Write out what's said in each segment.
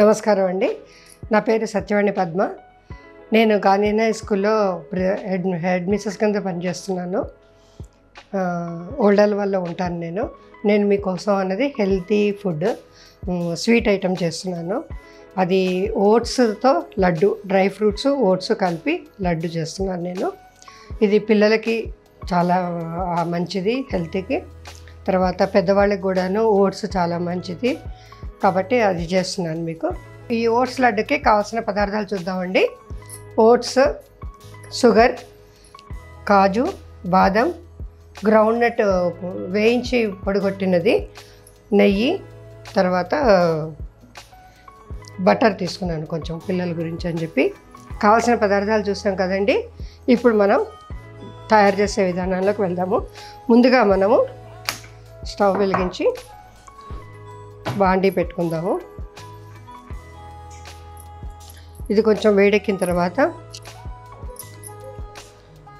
నమస్కారం అండి. నా పేరు సత్యవాణి పద్మ. నేను గాంధీనగర్ స్కూల్లో హెడ్ మిస్సెస్ కింద పనిచేస్తున్నాను. ఓల్డర్ వల్ల ఉంటాను. నేను మీకోసం అన్నది హెల్తీ ఫుడ్ స్వీట్ ఐటెం చేస్తున్నాను. అది ఓట్స్తో లడ్డు, డ్రై ఫ్రూట్స్ ఓట్స్ కలిపి లడ్డు చేస్తున్నాను. ఇది పిల్లలకి చాలా మంచిది, హెల్త్కి. తర్వాత పెద్దవాళ్ళకి కూడాను ఓట్స్ చాలా మంచిది కాబట్టి అది చేస్తున్నాను మీకు. ఈ ఓట్స్ లడ్డుకి కావాల్సిన పదార్థాలు చూద్దామండి. ఓట్స్, షుగర్, కాజు, బాదం, గ్రౌండ్నట్ వేయించి పొడిగొట్టినది, నెయ్యి, తర్వాత బటర్ తీసుకున్నాను కొంచెం పిల్లల గురించి అని చెప్పి. కావాల్సిన పదార్థాలు చూసాం కదండి. ఇప్పుడు మనం తయారు చేసే విధానంలోకి వెళ్దాము. ముందుగా మనము స్టవ్ వెలిగించి బాండీ పెట్టుకుందాము. ఇది కొంచెం వేడెక్కిన తర్వాత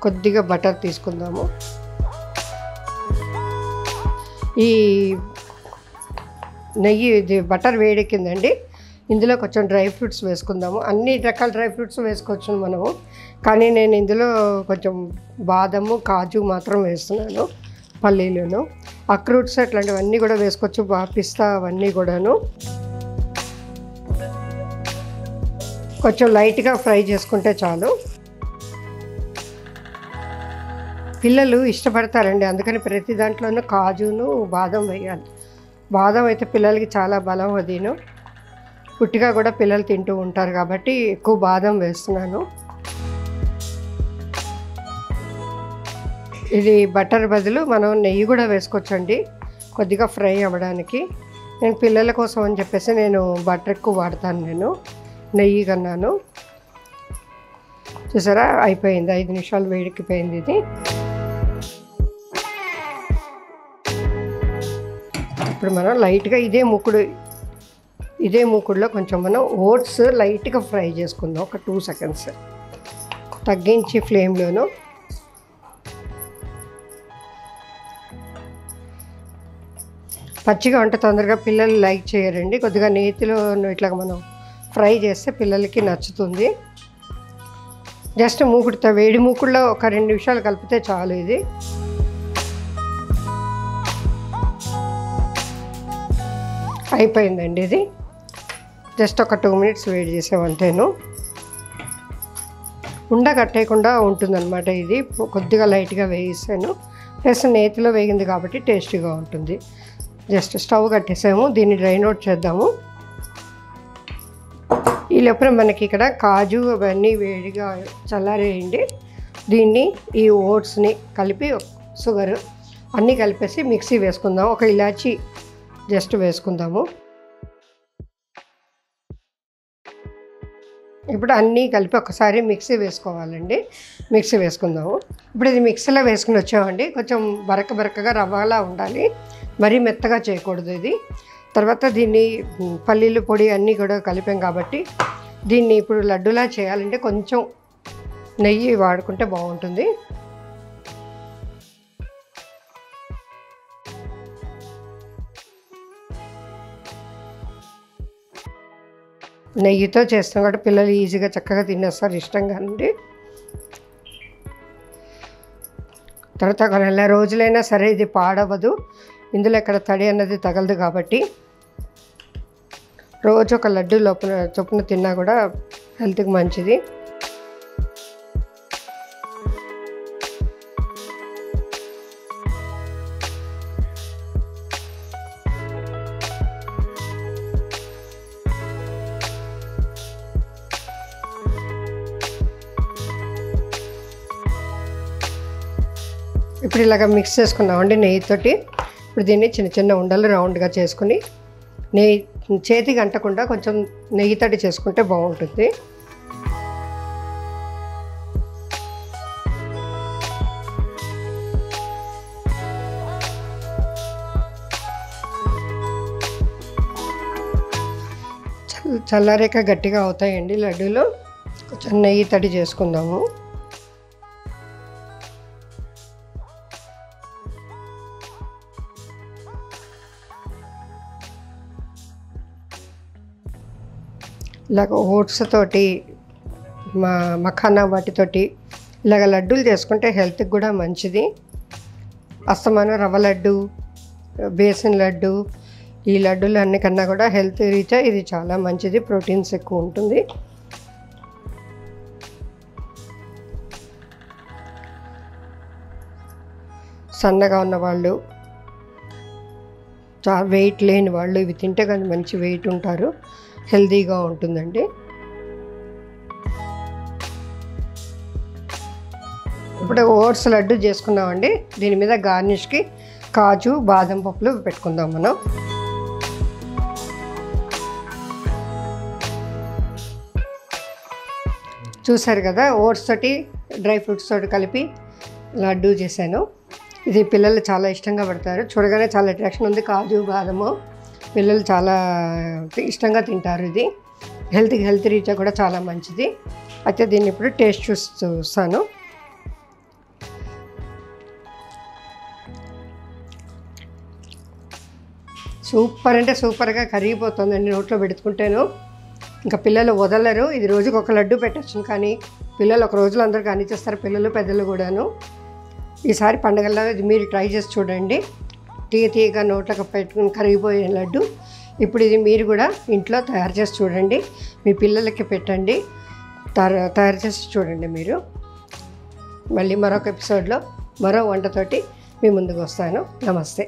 కొద్దిగా బటర్ తీసుకుందాము. ఈ నెయ్యి, ఇది బటర్ వేడెక్కిందండి. ఇందులో కొంచెం డ్రై ఫ్రూట్స్ వేసుకుందాము. అన్ని రకాల డ్రై ఫ్రూట్స్ వేసుకోవచ్చు మనము, కానీ నేను ఇందులో కొంచెం బాదము, కాజు మాత్రం వేస్తున్నాను. పల్లీలను, అక్రూట్స్ అట్లాంటివన్నీ కూడా వేసుకోవచ్చు, పిస్తా అవన్నీ కూడాను. కొంచెం లైట్గా ఫ్రై చేసుకుంటే చాలు. పిల్లలు ఇష్టపడతారండి, అందుకని ప్రతి దాంట్లోనూ కాజును బాదం వేయాలి. బాదం అయితే పిల్లలకి చాలా బలం. అదిను పుట్టిగా కూడా పిల్లలు తింటూ ఉంటారు కాబట్టి ఎక్కువ బాదం వేస్తున్నాను. ఇది బటర్ బదులు మనం నెయ్యి కూడా వేసుకోవచ్చండి కొద్దిగా ఫ్రై అవ్వడానికి. నేను పిల్లల కోసం అని చెప్పేసి నేను బటర్ ఎక్కువ వాడతాను. నేను నెయ్యి కన్నాను. చూసారా, అయిపోయింది. 5 నిమిషాలు వేడెక్కిపోయింది ఇది. ఇప్పుడు మనం లైట్గా ఇదే మూకుడులో కొంచెం మనం ఓట్స్ లైట్గా ఫ్రై చేసుకుందాం. ఒక 2 సెకండ్స్ తగ్గించి ఫ్లేమ్లోను. పచ్చిగా ఉంటే తొందరగా పిల్లలు లైక్ చేయరండి. కొద్దిగా నేతిలో ఇట్లా మనం ఫ్రై చేస్తే పిల్లలకి నచ్చుతుంది. జస్ట్ మూకుడుతో, వేడి మూకుడులో ఒక 2 నిమిషాలు కలిపితే చాలు. ఇది అయిపోయిందండి. ఇది జస్ట్ ఒక 2 మినిట్స్ వేడి చేసామంటేను ఉండగట్టేయకుండా ఉంటుందన్నమాట. ఇది కొద్దిగా లైట్గా వేయిస్తాను, ప్లస్ నేతిలో వేగింది కాబట్టి టేస్టీగా ఉంటుంది. జస్ట్ స్టవ్ కట్టేసాము. దీన్ని డ్రైన్ అవుట్ చేద్దాము. ఈ లోపల మనకి ఇక్కడ కాజు అవన్నీ వేడిగా చల్లారేయండి. దీన్ని, ఈ ఓట్స్ని కలిపి, షుగర్ అన్నీ కలిపేసి మిక్సీ వేసుకుందాం. ఒక ఇలాచీ జస్ట్ వేసుకుందాము. ఇప్పుడు అన్నీ కలిపి ఒకసారి మిక్సీ వేసుకోవాలండి. మిక్సీ వేసుకుందాము. ఇప్పుడు ఇది మిక్సీలో వేసుకుని వచ్చామండి. కొంచెం బరకగా రవ్వలా ఉండాలి, మరీ మెత్తగా చేయకూడదు ఇది. తర్వాత దీన్ని పల్లీలు పొడి అన్నీ కూడా కలిపాం కాబట్టి దీన్ని ఇప్పుడు లడ్డూలా చేయాలంటే కొంచెం నెయ్యి వాడుకుంటే బాగుంటుంది. నెయ్యితో చేస్తాం కాబట్టి పిల్లలు ఈజీగా చక్కగా తినేస్తారు ఇష్టంగా అండి. తర్వాత ఒక 4 రోజులైనా సరే ఇది పాడవదు. ఇందులో ఎక్కడ తడి అన్నది తగలదు కాబట్టి రోజు ఒక లడ్డు చొప్పున తిన్నా కూడా హెల్త్కి మంచిది. ఇప్పుడు ఇలాగ మిక్స్ చేసుకున్నామండి నెయ్యితోటి. ఇప్పుడు దీన్ని చిన్న చిన్న ఉండలు రౌండ్గా చేసుకుని, నెయ్యి చేతికి అంటకుండా కొంచెం నెయ్యి తడి చేసుకుంటే బాగుంటుంది. చల్లారేక గట్టిగా అవుతాయండి లడ్డూలు. కొంచెం నెయ్యి తడి చేసుకుందాము. ఇలాగ ఓట్స్ తోటి మఖానా వాటితోటి ఇలాగ లడ్డూలు చేసుకుంటే హెల్త్కి కూడా మంచిది. అస్తమానం రవ్వ లడ్డు, బేసన్ లడ్డు, ఈ లడ్డూలు అన్నికన్నా కూడా హెల్త్ రీత్యా ఇది చాలా మంచిది, ప్రోటీన్స్ ఎక్కువ ఉంటుంది. సన్నగా ఉన్నవాళ్ళు, చాలా వెయిట్ లేని వాళ్ళు ఇవి తింటే కానీ మంచి వెయిట్ ఉంటారు, హెల్తీగా ఉంటుందండి. ఇప్పుడు ఓట్స్ లడ్డు చేసుకున్నామండి. దీని మీద గార్నిష్కి కాజు, బాదం పప్పులు పెట్టుకుందాం మనం. చూసారు కదా, ఓట్స్ తోటి డ్రై ఫ్రూట్స్ తోటి కలిపి లడ్డు చేశాను. ఇది పిల్లలు చాలా ఇష్టంగా పడతారు, చూడగానే చాలా అట్రాక్షన్ ఉంది. కాజు, బాదము పిల్లలు చాలా ఇష్టంగా తింటారు. ఇది హెల్త్ రీత్యా కూడా చాలా మంచిది. అయితే దీన్ని ఇప్పుడు టేస్ట్ చూస్తాను. సూపర్ అంటే సూపర్గా కరిగిపోతుందండి నోట్లో పెట్టుకుంటేను. ఇంకా పిల్లలు వదలరు. ఇది రోజుకి ఒక లడ్డు పెట్టచ్చు, కానీ పిల్లలు ఒక రోజులో అందరూ కానిచ్చేస్తారు, పిల్లలు పెద్దలు కూడాను. ఈసారి పండగల్లో ఇది మీరు ట్రై చేసి చూడండి. తీయగా నోట్లోకి పెట్టుకుని కరిగిపోయే లడ్డు. ఇప్పుడు ఇది మీరు కూడా ఇంట్లో తయారు చేసి చూడండి, మీ పిల్లలకి పెట్టండి, తయారు చేసి చూడండి మీరు. మళ్ళీ మరొక ఎపిసోడ్లో మరో వంటతోటి మీ ముందుకు వస్తాను. నమస్తే.